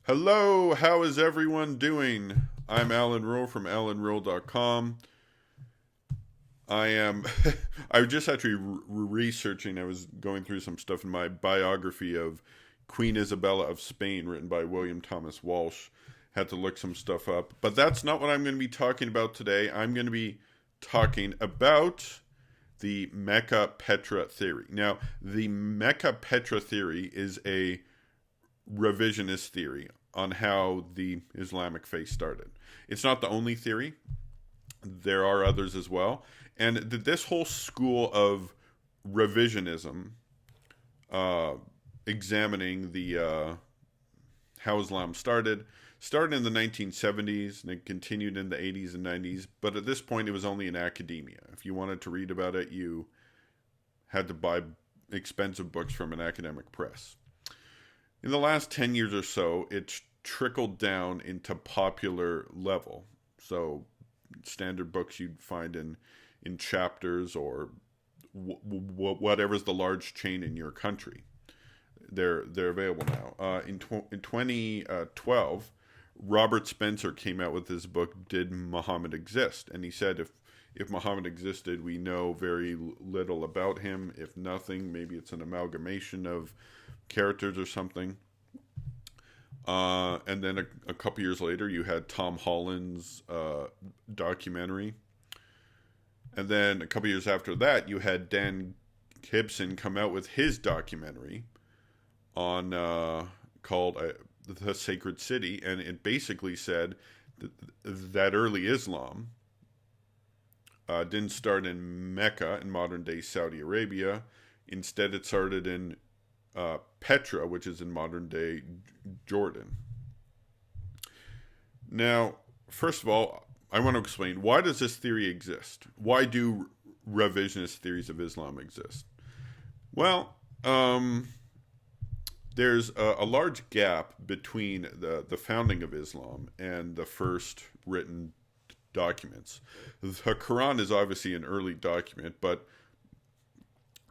Hello, how is everyone doing? I'm Allan Ruhl from allanruhl.com. I am, I was just actually researching, I was going through some stuff in my biography of Queen Isabella of Spain, written by William Thomas Walsh. Had to look some stuff up. But that's not what I'm going to be talking about today. I'm going to be talking about the Mecca-Petra theory. Now, the Mecca-Petra theory is a revisionist theory on how the Islamic faith started. It's not the only theory. There are others as well. And this whole school of revisionism, examining the how Islam started in the 1970s and it continued in the 80s and 90s. But at this point, it was only in academia. If you wanted to read about it, you had to buy expensive books from an academic press. In the last 10 years or so, it's trickled down into popular level. So standard books you'd find in chapters or whatever's the large chain in your country. They're available now. In 2012, Robert Spencer came out with his book, Did Muhammad Exist? And he said if Muhammad existed, we know very little about him. If nothing, maybe it's an amalgamation of characters or something. And then a couple years later, you had Tom Holland's documentary. And then a couple years after that, you had Dan Gibson come out with his documentary on called The Sacred City. And it basically said that early Islam didn't start in Mecca in modern-day Saudi Arabia. Instead, it started in Petra, which is in modern-day Jordan. Now, first of all, I want to explain, why does this theory exist? Why do revisionist theories of Islam exist? Well, there's a large gap between the founding of Islam and the first written documents. The Quran is obviously an early document, but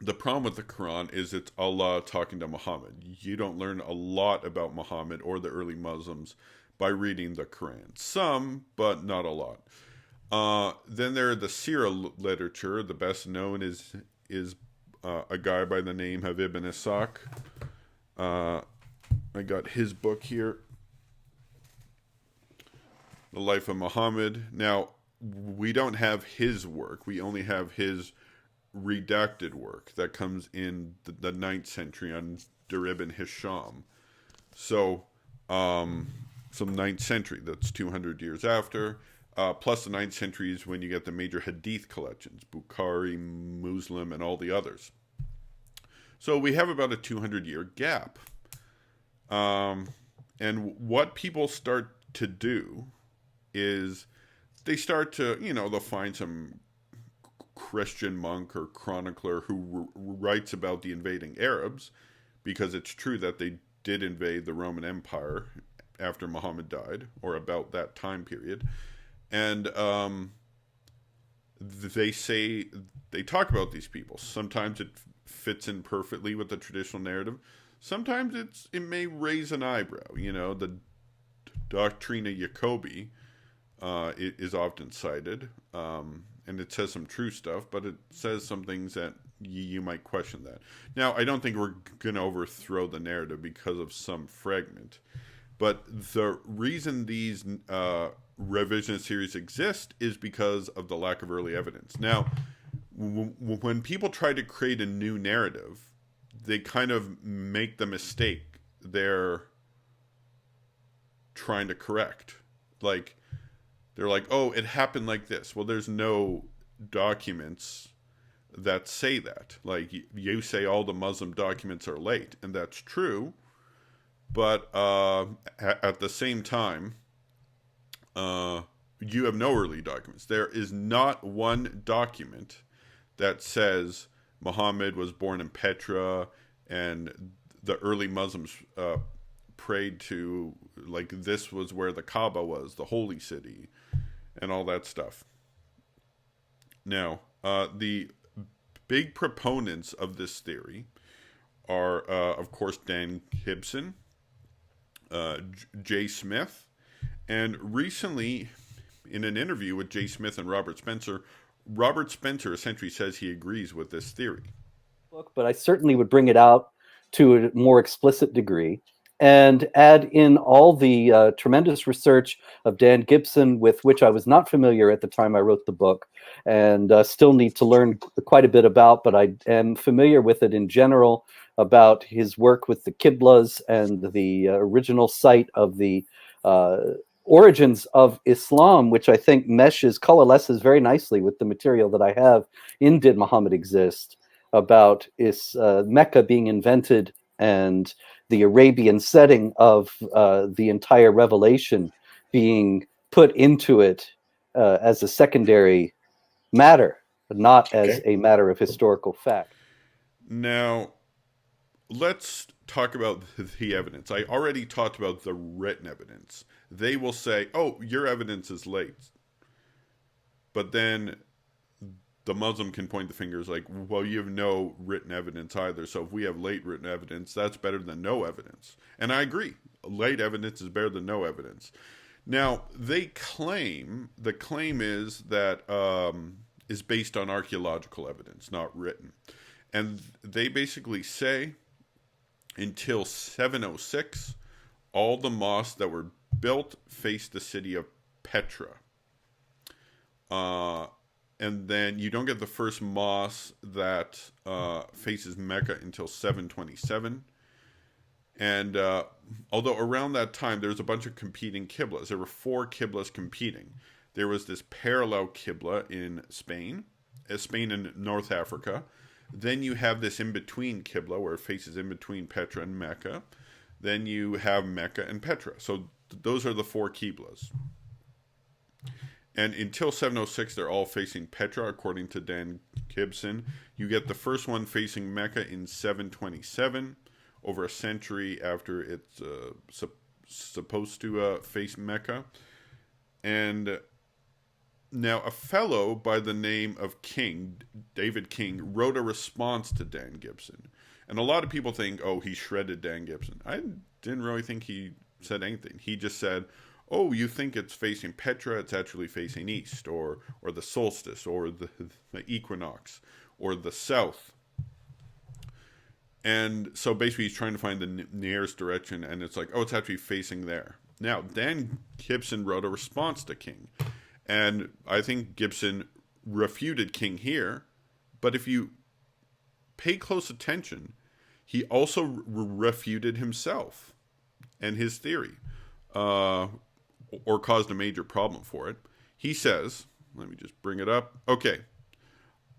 the problem with the Quran is it's Allah talking to Muhammad. You don't learn a lot about Muhammad or the early Muslims by reading the Quran. Some, but not a lot. Then there are the Sirah literature. The best known is a guy by the name of Ibn Ishaq. I got his book here, The Life of Muhammad. Now, we don't have his work. We only have his redacted work that comes in the 9th century on Ibn Hisham. So, some 9th century, that's 200 years after. Plus the 9th century is when you get the major hadith collections, Bukhari, Muslim, and all the others. So we have about a 200-year gap. And what people start to do is they start to, they'll find some Christian monk or chronicler who writes about the invading Arabs, because it's true that they did invade the Roman Empire after Muhammad died, or about that time period. And they talk about these people. Sometimes it fits in perfectly with the traditional narrative. Sometimes it may raise an eyebrow. The Doctrina Jacobi is often cited, and it says some true stuff, but it says some things that you might question that. Now, I don't think we're going to overthrow the narrative because of some fragment, but the reason these revisionist theories exist is because of the lack of early evidence. Now, when people try to create a new narrative, they kind of make the mistake they're trying to correct. Like, they're like, oh, it happened like this. Well, there's no documents that say that. Like, you say all the Muslim documents are late, and that's true. But at the same time, you have no early documents. There is not one document that says Muhammad was born in Petra and the early Muslims prayed to, like, this was where the Kaaba was, the holy city, and all that stuff. Now, the big proponents of this theory are, of course, Dan Gibson, Jay Smith. And recently, in an interview with Jay Smith and Robert Spencer essentially says he agrees with this theory. But I certainly would bring it out to a more explicit degree and add in all the tremendous research of Dan Gibson, with which I was not familiar at the time I wrote the book, and still need to learn quite a bit about, but I am familiar with it in general, about his work with the Qiblas and the original site of the origins of Islam, which I think coalesces very nicely with the material that I have in Did Muhammad Exist? About Mecca being invented and the Arabian setting of the entire revelation being put into it as a secondary matter, not as a matter of historical fact. Now, let's talk about the evidence. I already talked about the written evidence. They will say, oh, your evidence is late. But then the Muslim can point the fingers like, well, you have no written evidence either. So if we have late written evidence, that's better than no evidence. And I agree. Late evidence is better than no evidence. Now, the claim is that is based on archaeological evidence, not written. And they basically say until 706, all the mosques that were built faced the city of Petra. And then you don't get the first mosque that faces Mecca until 727. And although around that time there's a bunch of competing qiblas, there were 4 qiblas competing. There was this parallel qibla in Spain and North Africa. Then you have this in-between qibla where it faces in between Petra and Mecca. Then you have Mecca and Petra. So those are the 4 qiblas. And until 706, they're all facing Petra, according to Dan Gibson. You get the first one facing Mecca in 727, over a century after it's supposed to face Mecca. And now a fellow by the name of King, David King, wrote a response to Dan Gibson. And a lot of people think, oh, he shredded Dan Gibson. I didn't really think he said anything. He just said, oh, you think it's facing Petra, it's actually facing east, or the solstice, or the equinox, or the south. And so basically he's trying to find the nearest direction, and it's like, oh, it's actually facing there. Now, Dan Gibson wrote a response to King, and I think Gibson refuted King here, but if you pay close attention, he also refuted himself and his theory. Or caused a major problem for it. He says, let me just bring it up. Okay,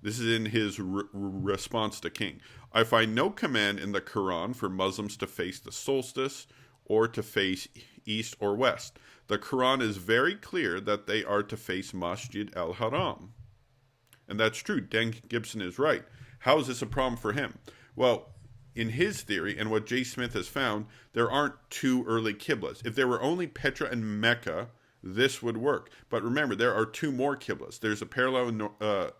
this is in his response to King. I find no command in the Quran for Muslims to face the solstice or to face east or west. The Quran is very clear that they are to face Masjid al-Haram. And that's true. Dan Gibson is right. How is this a problem for him? Well, in his theory, and what Jay Smith has found, there aren't 2 early qiblas. If there were only Petra and Mecca, this would work. But remember, there are 2 more qiblas. There's a parallel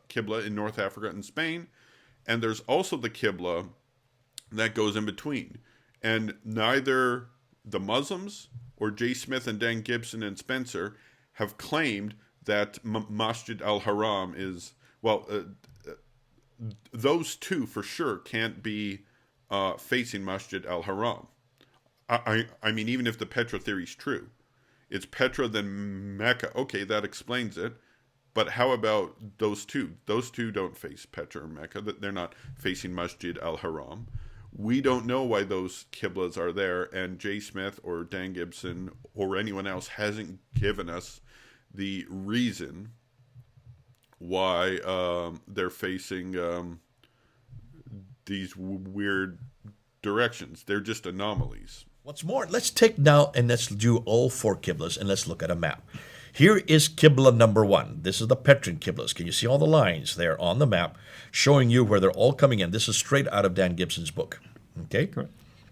qibla in North Africa and Spain, and there's also the qibla that goes in between. And neither the Muslims or Jay Smith and Dan Gibson and Spencer have claimed that Masjid al-Haram is, those 2 for sure can't be facing Masjid al-Haram. I mean, even if the Petra theory is true, it's Petra then Mecca. Okay, that explains it. But how about those 2? Those 2 don't face Petra or Mecca. They're not facing Masjid al-Haram. We don't know why those qiblas are there, and Jay Smith or Dan Gibson or anyone else hasn't given us the reason why they're facing these weird directions. They're just anomalies. What's more, let's take now and let's do all 4 qiblas and let's look at a map. Here is qibla number 1. This is the Petran qiblas. Can you see all the lines there on the map showing you where they're all coming in? This is straight out of Dan Gibson's book. Okay? Correct.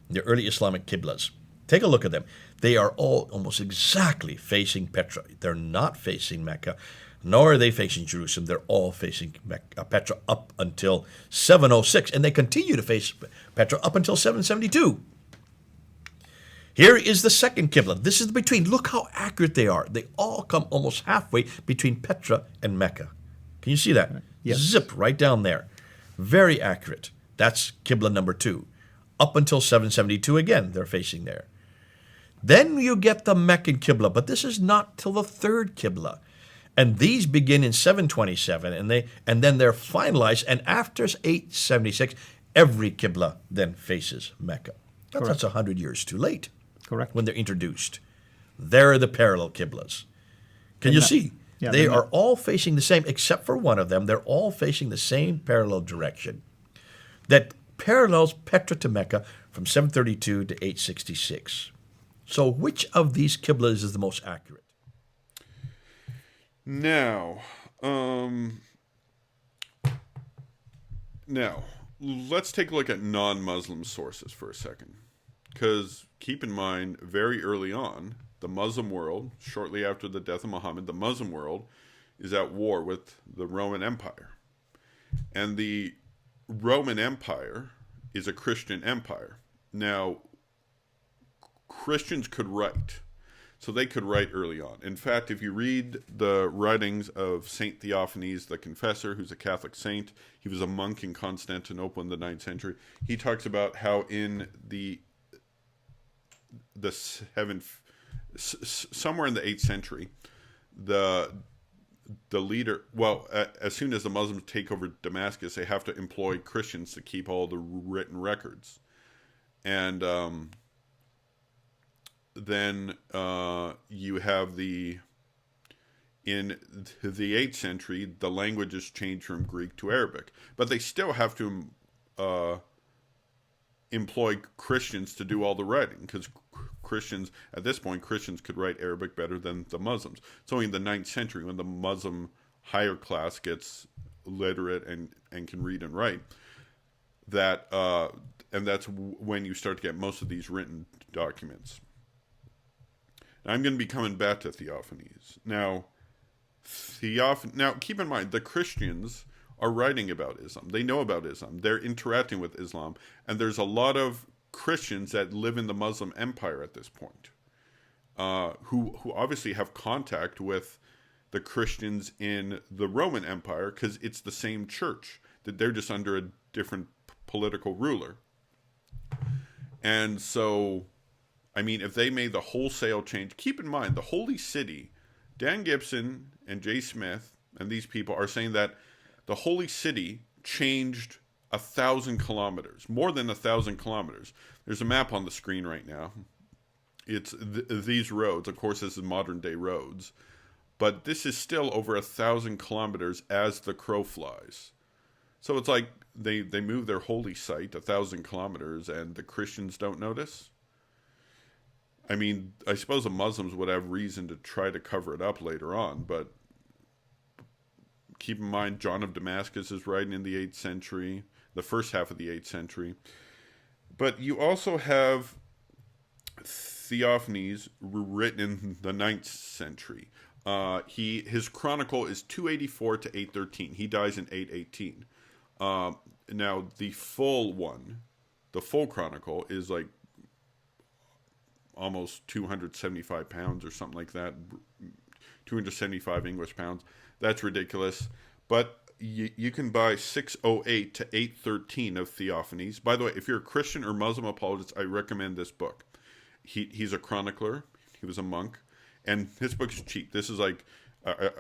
The early Islamic qiblas. Take a look at them. They are all almost exactly facing Petra. They're not facing Mecca, nor are they facing Jerusalem. They're all facing Petra up until 706, and they continue to face Petra up until 772. Here is the second Qibla. This is between. Look how accurate they are. They all come almost halfway between Petra and Mecca. Can you see that? Yes. Zip right down there. Very accurate. That's Qibla number 2. Up until 772 again, they're facing there. Then you get the Meccan Qibla, but this is not till the third Qibla. And these begin in 727, and then they're finalized, and after 876, every Qibla then faces Mecca. But that's 100 years too late. Correct. When they're introduced. There are the parallel Qiblas. Can you see? Yeah, they are all facing the same, except for one of them. They're all facing the same parallel direction that parallels Petra to Mecca from 732 to 866. So which of these Qiblas is the most accurate? Now, let's take a look at non-Muslim sources for a second. Because keep in mind, very early on, the Muslim world, shortly after the death of Muhammad, the Muslim world is at war with the Roman Empire. And the Roman Empire is a Christian empire. Now, Christians could write. So they could write early on. In fact, if you read the writings of Saint Theophanes the Confessor, who's a Catholic saint, he was a monk in Constantinople in the 9th century. He talks about how in somewhere in the 8th century, the leader, as soon as the Muslims take over Damascus, they have to employ Christians to keep all the written records. And then you have in the 8th century, the languages changed from Greek to Arabic. But they still have to employ Christians to do all the writing, because Christians, at this point, Christians could write Arabic better than the Muslims. It's only in the 9th century, when the Muslim higher class gets literate and can read and write, and that's when you start to get most of these written documents. Now, I'm going to be coming back to Theophanes. Now, keep in mind, the Christians are writing about Islam. They know about Islam. They're interacting with Islam. And there's a lot of Christians that live in the Muslim empire at this point, who obviously have contact with the Christians in the Roman Empire, because it's the same church, that they're just under a different political ruler. And so, I mean, if they made the wholesale change, keep in mind, the Holy City, Dan Gibson and Jay Smith and these people are saying that the Holy City changed 1,000 kilometers, more than 1,000 kilometers. There's a map on the screen right now. It's these roads. Of course, this is modern day roads, but this is still over 1,000 kilometers as the crow flies. So it's like they move their holy site 1,000 kilometers and the Christians don't notice. I mean, I suppose the Muslims would have reason to try to cover it up later on, but keep in mind, John of Damascus is writing in the 8th century, the first half of the 8th century. But you also have Theophanes written in the 9th century. His chronicle is 284 to 813. He dies in 818. Now, the full chronicle is like almost 275 pounds or something like that, 275 English pounds. That's ridiculous. But you can buy 608 to 813 of Theophanes. By the way, if you're a Christian or Muslim apologist, I recommend this book. He's a chronicler. He was a monk. And his book is cheap. This is like,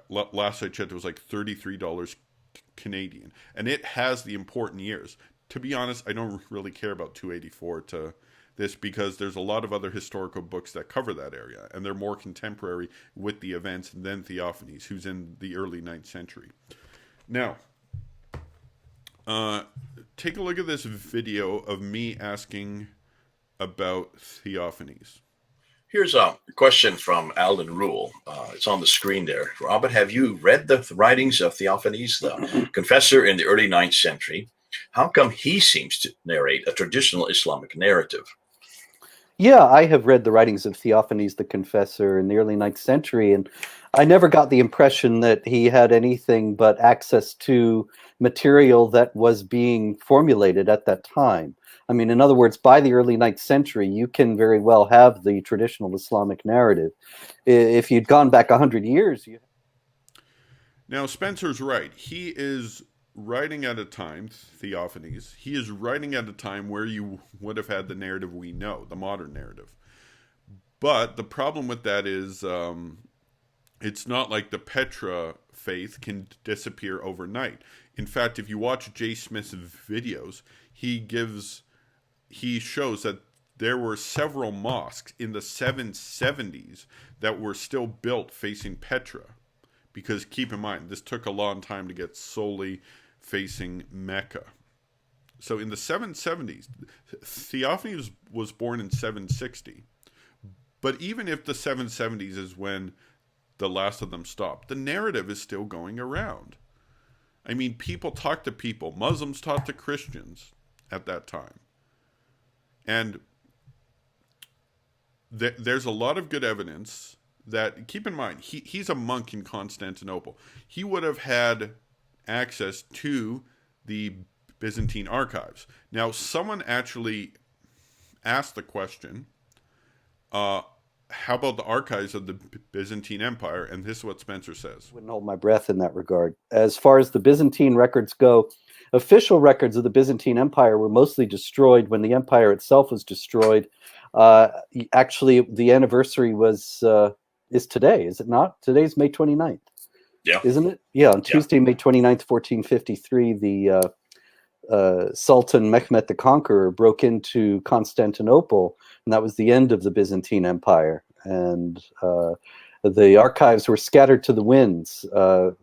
last I checked, it was like $33 Canadian. And it has the important years. To be honest, I don't really care about 284 to this, because there's a lot of other historical books that cover that area, and they're more contemporary with the events than Theophanes, who's in the early 9th century. Now, take a look at this video of me asking about Theophanes. Here's a question from Allan Ruhl. It's on the screen there. Robert, have you read the writings of Theophanes, the confessor in the early 9th century? How come he seems to narrate a traditional Islamic narrative? Yeah, I have read the writings of Theophanes the Confessor in the early 9th century, and I never got the impression that he had anything but access to material that was being formulated at that time. I mean, in other words, by the early 9th century, you can very well have the traditional Islamic narrative. If you'd gone back 100 years, Now, Spencer's right. He is writing at a time, Theophanes, he is writing at a time where you would have had the narrative we know, the modern narrative. But the problem with that is it's not like the Petra faith can disappear overnight. In fact, if you watch Jay Smith's videos, he shows that there were several mosques in the 770s that were still built facing Petra. Because keep in mind, this took a long time to get solely facing Mecca. So in the 770s, Theophanes was born in 760. But even if the 770s is when the last of them stopped, the narrative is still going around. I mean, people talk to people. Muslims talk to Christians at that time. And there's a lot of good evidence that, keep in mind, he's a monk in Constantinople. He would have had access to the Byzantine archives. Now, someone actually asked the question, how about the archives of the Byzantine Empire? And this is what Spencer says. Wouldn't hold my breath in that regard. As far as the Byzantine records go, official records of the Byzantine Empire were mostly destroyed when the empire itself was destroyed. Actually, the anniversary is today, is it not? Today's May 29th. Yeah. Isn't it? Yeah, on Tuesday, May 29th, 1453, the Sultan Mehmet the Conqueror broke into Constantinople, and that was the end of the Byzantine Empire. And the archives were scattered to the winds for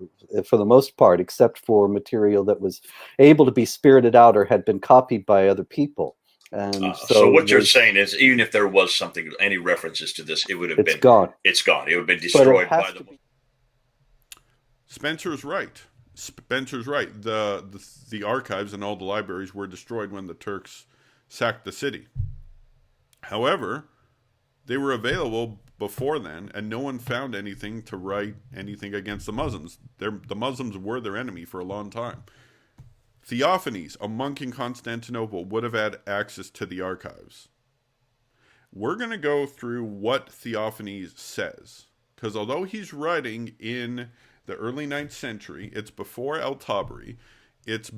the most part, except for material that was able to be spirited out or had been copied by other people. And so what you're saying is, even if there was something, any references to this, it would have been gone. It's gone. It would have been destroyed by the. Spencer's right. Spencer's right. The archives and all the libraries were destroyed when the Turks sacked the city. However, they were available before then, and no one found anything to write anything against the Muslims. The Muslims were their enemy for a long time. Theophanes, a monk in Constantinople, would have had access to the archives. We're going to go through what Theophanes says, because although he's writing in the early 9th century, it's before Al-Tabari, it's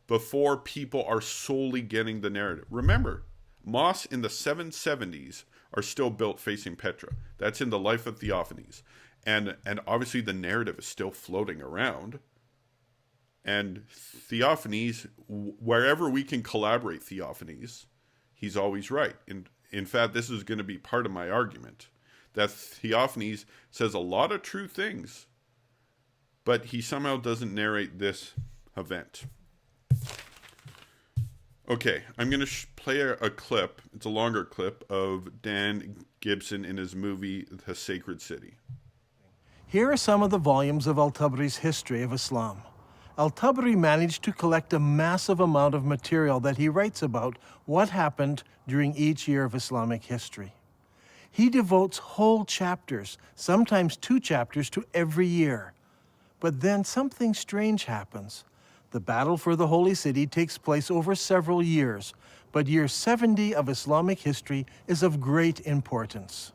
before people are solely getting the narrative. Remember, mosques in the 770s are still built facing Petra. That's in the life of Theophanes. And obviously the narrative is still floating around. And Theophanes, wherever we can collaborate Theophanes, he's always right. In fact, this is going to be part of my argument, that Theophanes says a lot of true things, but he somehow doesn't narrate this event. Okay, I'm going to play a clip. It's a longer clip of Dan Gibson in his movie, The Sacred City. Here are some of the volumes of Al-Tabri's history of Islam. Al-Tabari managed to collect a massive amount of material that he writes about what happened during each year of Islamic history. He devotes whole chapters, sometimes 2 chapters, to every year. But then something strange happens. The battle for the Holy City takes place over several years, but year 70 of Islamic history is of great importance.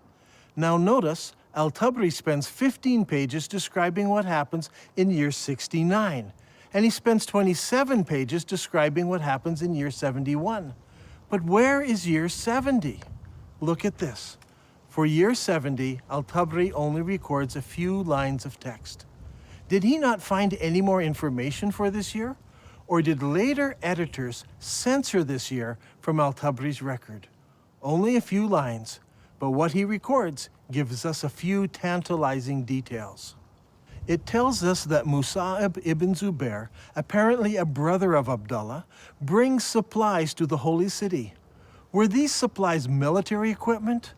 Now notice, Al-Tabari spends 15 pages describing what happens in year 69, and he spends 27 pages describing what happens in year 71. But where is year 70? Look at this. For year 70, Al-Tabari only records a few lines of text. Did he not find any more information for this year? Or did later editors censor this year from Al-Tabari's record? Only a few lines, but what he records gives us a few tantalizing details. It tells us that Musa'ib ibn Zubair, apparently a brother of Abdullah, brings supplies to the Holy City. Were these supplies military equipment?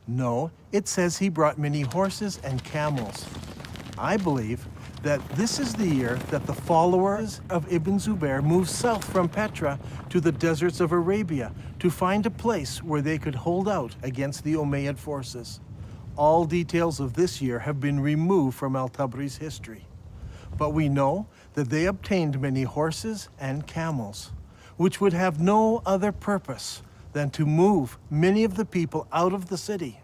No, it says he brought many horses and camels. I believe that this is the year that the followers of Ibn Zubair moved south from Petra to the deserts of Arabia to find a place where they could hold out against the Umayyad forces. All details of this year have been removed from Al-Tabri's history. But we know that they obtained many horses and camels, which would have no other purpose than to move many of the people out of the city.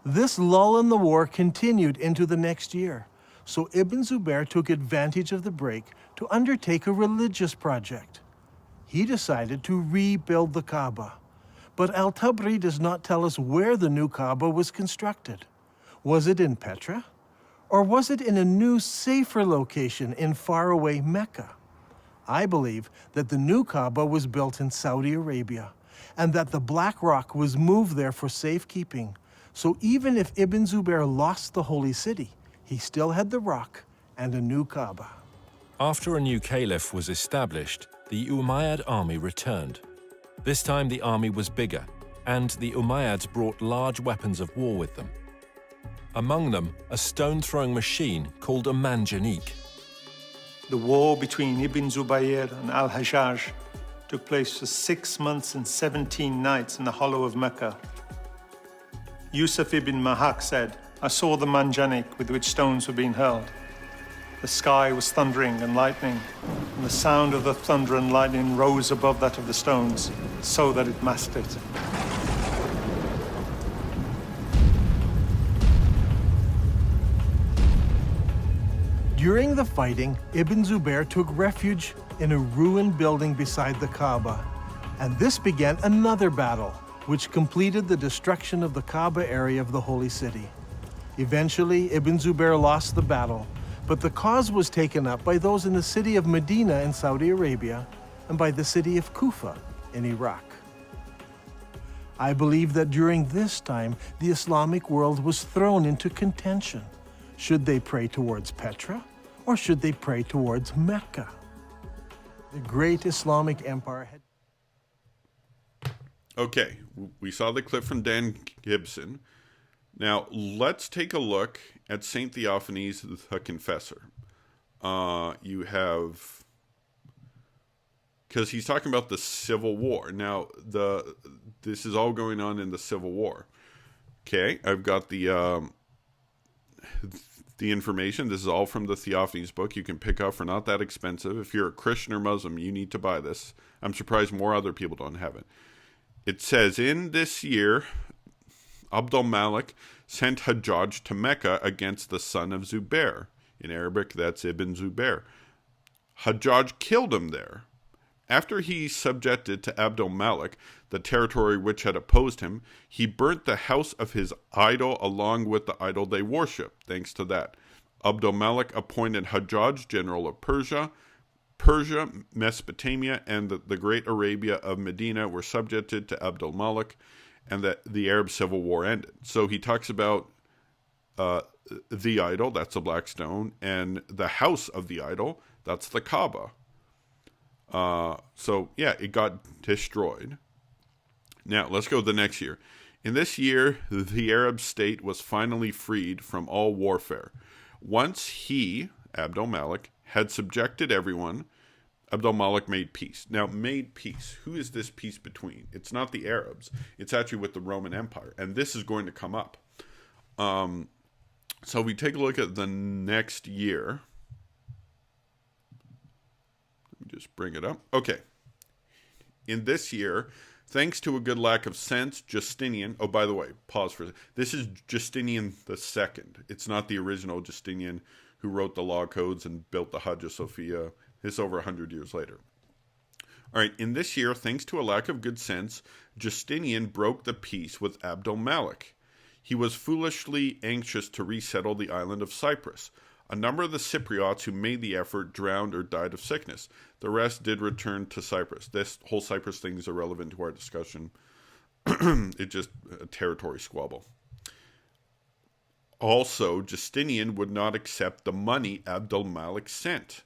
This lull in the war continued into the next year, so Ibn Zubair took advantage of the break to undertake a religious project. He decided to rebuild the Kaaba. But Al-Tabri does not tell us where the new Kaaba was constructed. Was it in Petra? Or was it in a new, safer location in faraway Mecca? I believe that the new Kaaba was built in Saudi Arabia, and that the black rock was moved there for safekeeping. So even if Ibn Zubair lost the holy city, he still had the rock and a new Kaaba. After a new caliph was established, the Umayyad army returned. This time the army was bigger, and the Umayyads brought large weapons of war with them. Among them, a stone-throwing machine called a manjanik. The war between Ibn Zubayr and Al-Hajjaj took place for 6 months and 17 nights in the hollow of Mecca. Yusuf ibn Mahak said, "I saw the manjanik with which stones were being hurled. The sky was thundering and lightning, and the sound of the thunder and lightning rose above that of the stones, so that it masked it." During the fighting, Ibn Zubair took refuge in a ruined building beside the Kaaba, and this began another battle, which completed the destruction of the Kaaba area of the Holy City. Eventually, Ibn Zubair lost the battle, but the cause was taken up by those in the city of Medina in Saudi Arabia and by the city of Kufa in Iraq. I believe that during this time, the Islamic world was thrown into contention. Should they pray towards Petra, or should they pray towards Mecca? The great Islamic empire had... Okay, we saw the clip from Dan Gibson. Now, let's take a look at St. Theophanes the Confessor. You have... Because he's talking about the Civil War. Now, this is all going on in the Civil War. Okay, I've got the information. This is all from the Theophanes book. You can pick up for not that expensive. If you're a Christian or Muslim, you need to buy this. I'm surprised more other people don't have it. It says, in this year, Abdul Malik sent Hajjaj to Mecca against the son of Zubair. In Arabic, that's Ibn Zubair. Hajjaj killed him there. After he subjected to Abdul Malik the territory which had opposed him, he burnt the house of his idol along with the idol they worshipped. Thanks to that, Abdul Malik appointed Hajjaj general of Persia. Persia, Mesopotamia, and the great Arabia of Medina were subjected to Abdul Malik, and that the Arab Civil War ended. So he talks about the idol, that's the black stone, and the house of the idol, that's the Kaaba. So yeah, it got destroyed. Now let's go to the next year. In this year, the Arab state was finally freed from all warfare. Once he, Abdul Malik, had subjected everyone, Abdul Malik made peace. Now, made peace. Who is this peace between? It's not the Arabs. It's actually with the Roman Empire. And this is going to come up. So we take a look at the next year. Let me just bring it up. Okay. In this year, thanks to a good lack of sense, Justinian... Oh, by the way, pause for a second. This is Justinian II. It's not the original Justinian who wrote the law codes and built the Hagia Sophia. It's over 100 years later. All right, in this year, thanks to a lack of good sense, Justinian broke the peace with Abdul Malik. He was foolishly anxious to resettle the island of Cyprus. A number of the Cypriots who made the effort drowned or died of sickness. The rest did return to Cyprus. This whole Cyprus thing is irrelevant to our discussion. It's just a territory squabble. Also, Justinian would not accept the money Abdul Malik sent,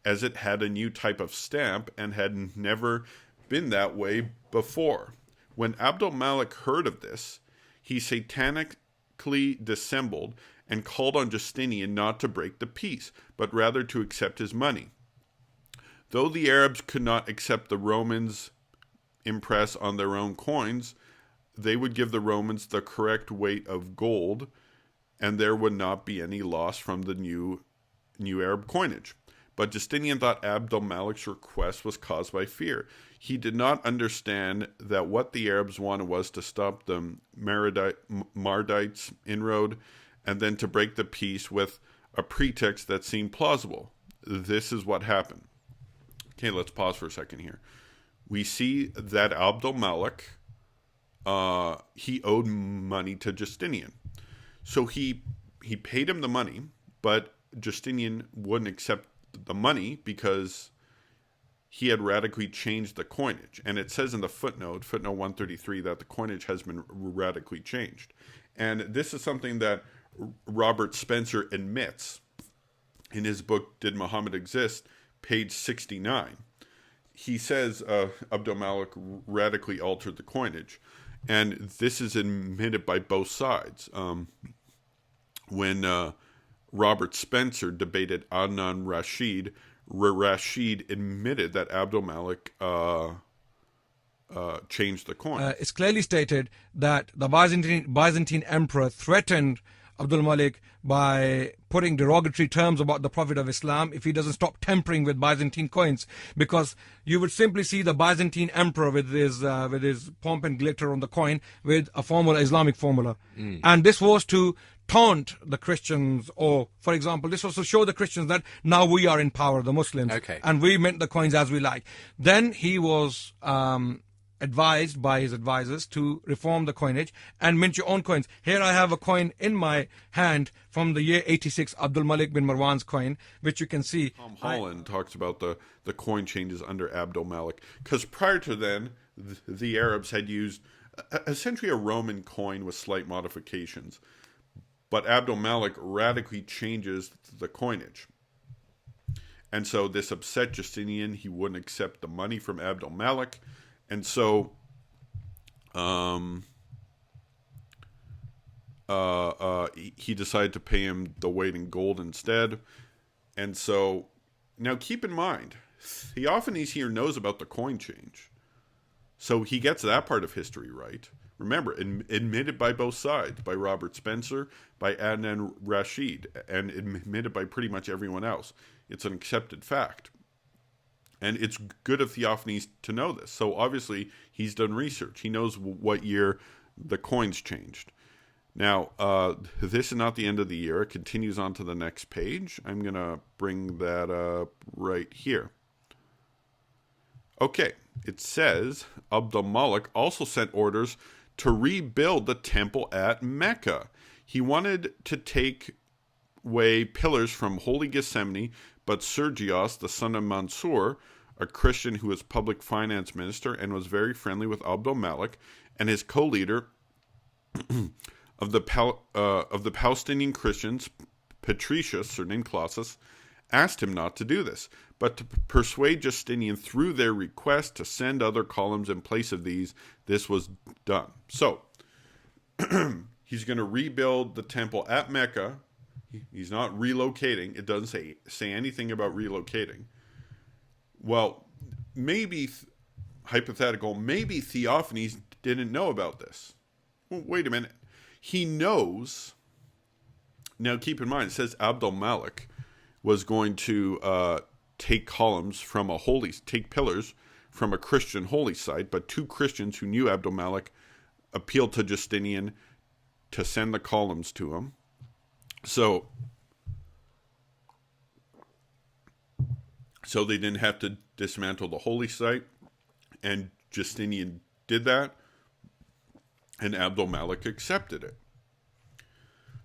as it had a new type of stamp and had never been that way before. When Abdul Malik heard of this, he satanically dissembled and called on Justinian not to break the peace, but rather to accept his money. Though the Arabs could not accept the Romans' impress on their own coins, they would give the Romans the correct weight of gold, and there would not be any loss from the new Arab coinage. But Justinian thought Abdul-Malik's request was caused by fear. He did not understand that what the Arabs wanted was to stop the Mardites' inroad and then to break the peace with a pretext that seemed plausible. This is what happened. Okay, let's pause for a second here. We see that Abdul-Malik, he owed money to Justinian. So he paid him the money, but Justinian wouldn't accept the money because he had radically changed the coinage. And it says in the footnote 133, that the coinage has been radically changed. And this is something that Robert Spencer admits in his book, Did Muhammad Exist? Page 69. He says Abdul-Malik radically altered the coinage. And this is admitted by both sides. When Robert Spencer debated Adnan Rashid, Rashid admitted that Abdul-Malik changed the coin. It's clearly stated that the Byzantine emperor threatened Abdul Malik by putting derogatory terms about the Prophet of Islam if he doesn't stop tampering with Byzantine coins, because you would simply see the Byzantine emperor with his pomp and glitter on the coin with a formula, Islamic formula. And this was to taunt the Christians, or, for example, this was to show the Christians that now we are in power, the Muslims, and we mint the coins as we like. Then he was advised by his advisors to reform the coinage and mint your own coins. Here I have a coin in my hand from the year 86, Abdul Malik bin Marwan's coin, which you can see. Tom Holland talks about the coin changes under Abdul Malik, because prior to then, the Arabs had used essentially a Roman coin with slight modifications. But Abdul Malik radically changes the coinage. And so this upset Justinian. He wouldn't accept the money from Abdul Malik. And so he decided to pay him the weight in gold instead. And so, now keep in mind, Theophanes here knows about the coin change. So he gets that part of history right. Remember, admitted by both sides, by Robert Spencer, by Adnan Rashid, and admitted by pretty much everyone else. It's an accepted fact. And it's good of Theophanes to know this. So obviously, he's done research. He knows what year the coins changed. Now, this is not the end of the year. It continues on to the next page. I'm going to bring that up right here. Okay, it says, Abdul Malik also sent orders to rebuild the temple at Mecca. He wanted to take away pillars from Holy Gethsemane, but Sergios, the son of Mansur, a Christian who was public finance minister and was very friendly with Abdul Malik, and his co-leader of the Palestinian Christians, Patricius, surnamed Colossus, asked him not to do this, but to persuade Justinian through their request to send other columns in place of these. This was done. So, he's going to rebuild the temple at Mecca. He's not relocating. It doesn't say anything about relocating. Well, maybe, hypothetical, maybe Theophanes didn't know about this. Well, wait a minute. He knows. Now, keep in mind, it says Abdul Malik was going to take pillars from a Christian holy site, but two Christians who knew Abdul Malik appealed to Justinian to send the columns to him. So they didn't have to dismantle the holy site, and Justinian did that, and Abdul Malik accepted it.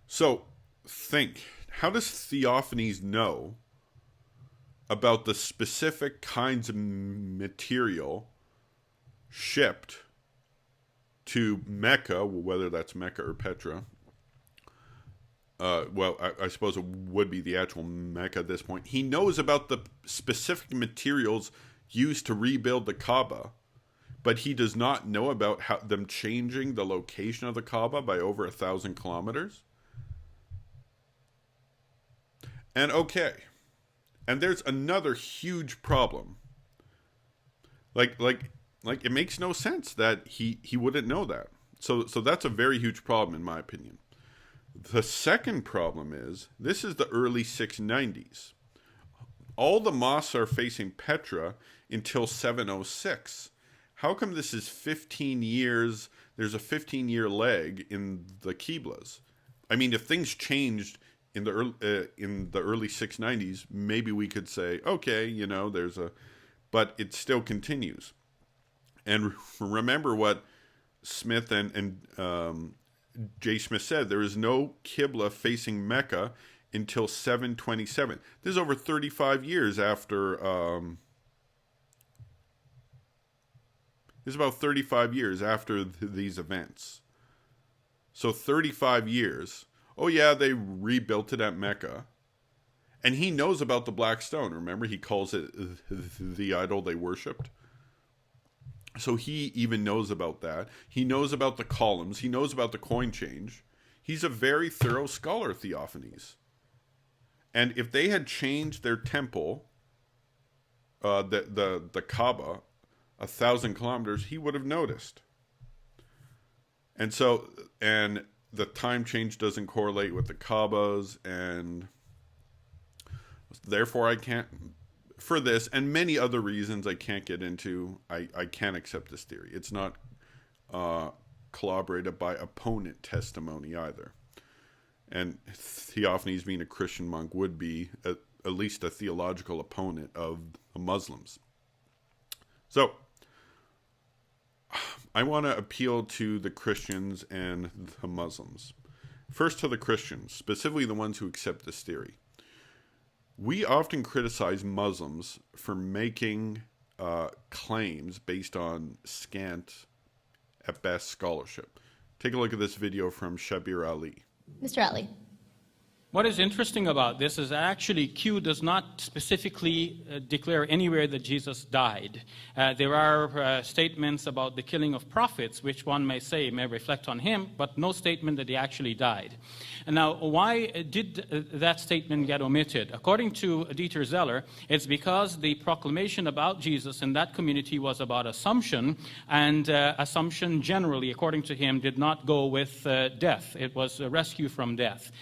So think, how does Theophanes know about the specific kinds of material shipped to Mecca, whether that's Mecca or Petra? I suppose it would be the actual Mecca at this point. He knows about the specific materials used to rebuild the Kaaba, but he does not know about them changing the location of the Kaaba by over 1,000 kilometers. And and there's another huge problem. Like Like, it makes no sense that he wouldn't know that. So that's a very huge problem in my opinion. The second problem is, this is the early 690s. All the mosques are facing Petra until 706. How come this is 15 years? There's a 15-year lag in the Qiblas. I mean, if things changed in the early 690s, maybe we could say, okay, but it still continues. And remember what Smith and J. Smith said, there is no Qibla facing Mecca until 727. This is over 35 years after... this is about 35 years after these events. So 35 years. Oh yeah, they rebuilt it at Mecca. And he knows about the black stone. Remember, he calls it the idol they worshipped. So he even knows about that. He knows about the columns. He knows about the coin change. He's a very thorough scholar, Theophanes. And if they had changed their temple, the Kaaba, 1,000 kilometers, he would have noticed. And the time change doesn't correlate with the Kaabas, and therefore I can't, for this and many other reasons I can't get into, I can't accept this theory. It's not corroborated by opponent testimony either. And Theophanes, being a Christian monk, would be at least a theological opponent of the Muslims. So, I want to appeal to the Christians and the Muslims. First to the Christians, specifically the ones who accept this theory. We often criticize Muslims for making claims based on scant, at best, scholarship. Take a look at this video from Shabir Ali. Mr. Ali. What is interesting about this is actually Q does not specifically declare anywhere that Jesus died. There are statements about the killing of prophets, which one may say may reflect on him, but no statement that he actually died. And now, why did that statement get omitted? According to Dieter Zeller, it's because the proclamation about Jesus in that community was about assumption, and assumption generally, according to him, did not go with death. It was a rescue from death.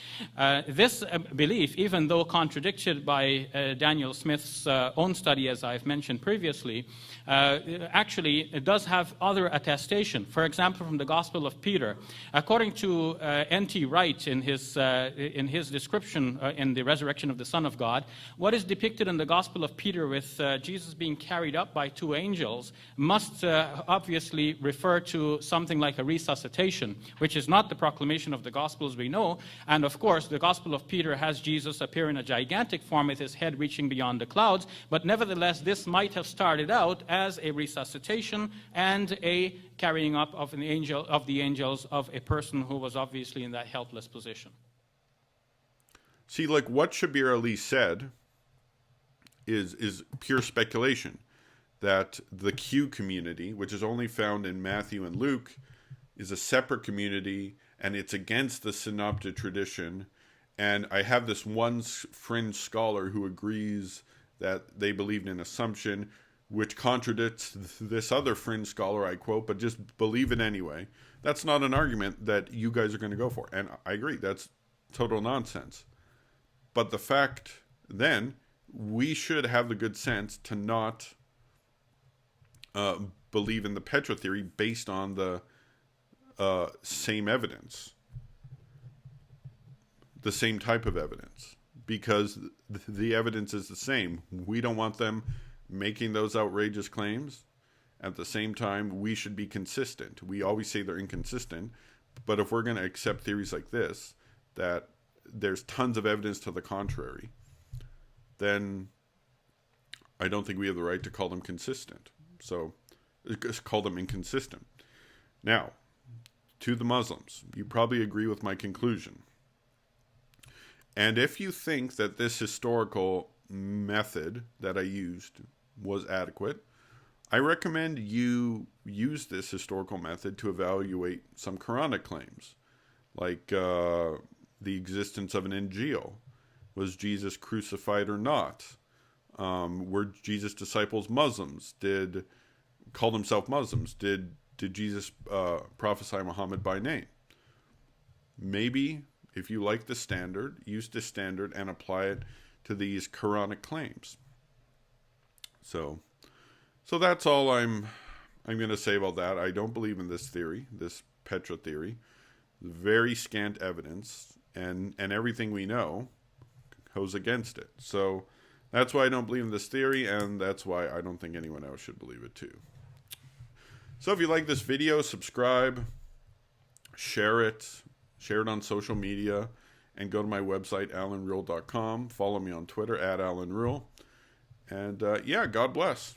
This belief, even though contradicted by Daniel Smith's own study, as I've mentioned previously, actually it does have other attestation. For example, from the Gospel of Peter, according to N.T. Wright in his description in the resurrection of the Son of God, what is depicted in the Gospel of Peter with Jesus being carried up by two angels must obviously refer to something like a resuscitation, which is not the proclamation of the Gospels we know. And of course, the Gospel of Peter has Jesus appear in a gigantic form with his head reaching beyond the clouds, but nevertheless, this might have started out as a resuscitation and a carrying up of the angels of a person who was obviously in that helpless position. See, like what Shabir Ali said is pure speculation. That the Q community, which is only found in Matthew and Luke, is a separate community, and it's against the synoptic tradition. And I have this one fringe scholar who agrees that they believed in assumption, which contradicts this other fringe scholar I quote, but just believe it anyway. That's not an argument that you guys are going to go for. And I agree, that's total nonsense. But the fact, then, we should have the good sense to not believe in the Petra theory based on the same evidence. The same type of evidence, because the evidence is the same. We don't want them making those outrageous claims. At the same time, we should be consistent. We always say they're inconsistent, but if we're going to accept theories like this, that there's tons of evidence to the contrary, then I don't think we have the right to call them consistent. So just call them inconsistent. Now, to the Muslims, you probably agree with my conclusion. And if you think that this historical method that I used was adequate, I recommend you use this historical method to evaluate some Quranic claims, like the existence of an Injil. Was Jesus crucified or not? Were Jesus' disciples Muslims? called themselves Muslims. Did Jesus prophesy Muhammad by name? Maybe if you like the standard, use the standard and apply it to these Quranic claims. So that's all I'm going to say about that. I don't believe in this theory, this Petra theory. Very scant evidence, and everything we know goes against it. So that's why I don't believe in this theory, and that's why I don't think anyone else should believe it too. So if you like this video, subscribe, share it on social media, and go to my website, allanruhl.com. Follow me on Twitter, @AllanRuhl. And God bless.